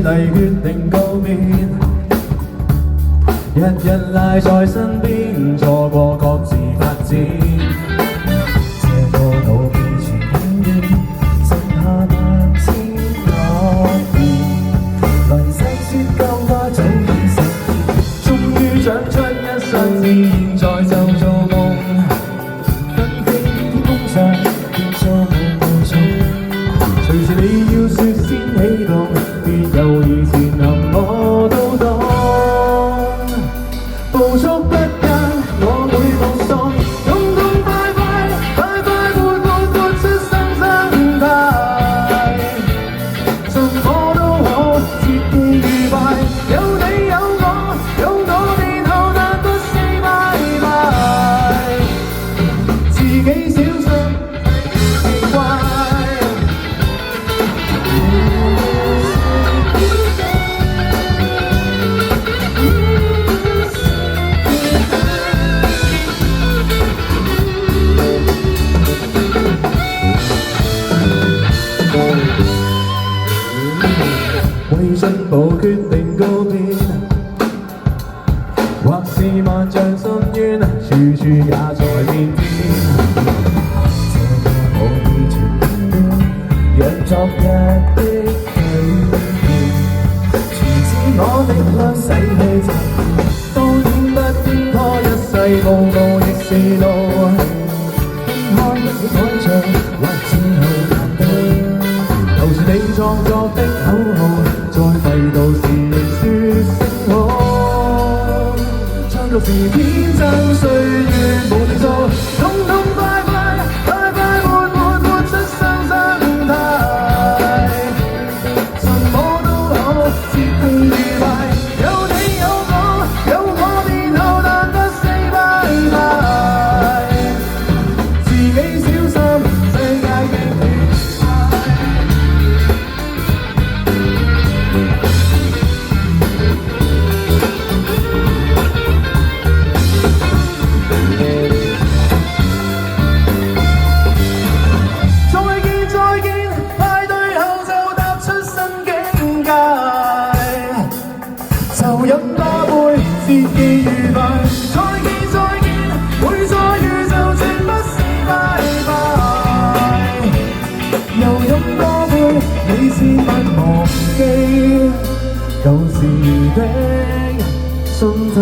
例決定告別，日日賴在身邊，錯過各自發展。這個道別全遠遠，剩下萬千諾言。來世說舊話早已實現，終於長出一雙翅，現在就做夢。分飛天空上，變做夢無從。隨時你要說先起動，別猶豫前行我都懂。步速不間，我會目送，痛痛快快，快快活活活出新生態。什麼都好，切記愉快，有你有我，有我然後難不 say bye bye。自己小心，奇怪。為進步決定告別，或是萬丈深淵，處處也在變遷。這個無意全變，讓昨日的對面，全知我的愛逝去殘片，都顯得顛簸一世，步步亦是路。分開一起海上，或之後難對。留住你創作的口號，在廢到時說聲好，唱到時天真歲月無定數，痛痛快快，快快活活活出新生態。什麼都好，切記愉快，有你有我，有我然後難不 say bye bye。自己小心，世界嘅期就飲多杯，切記愉快。再見再見，每再遇就全不是拜拜。又飲多杯，你千萬忘記舊時的心態。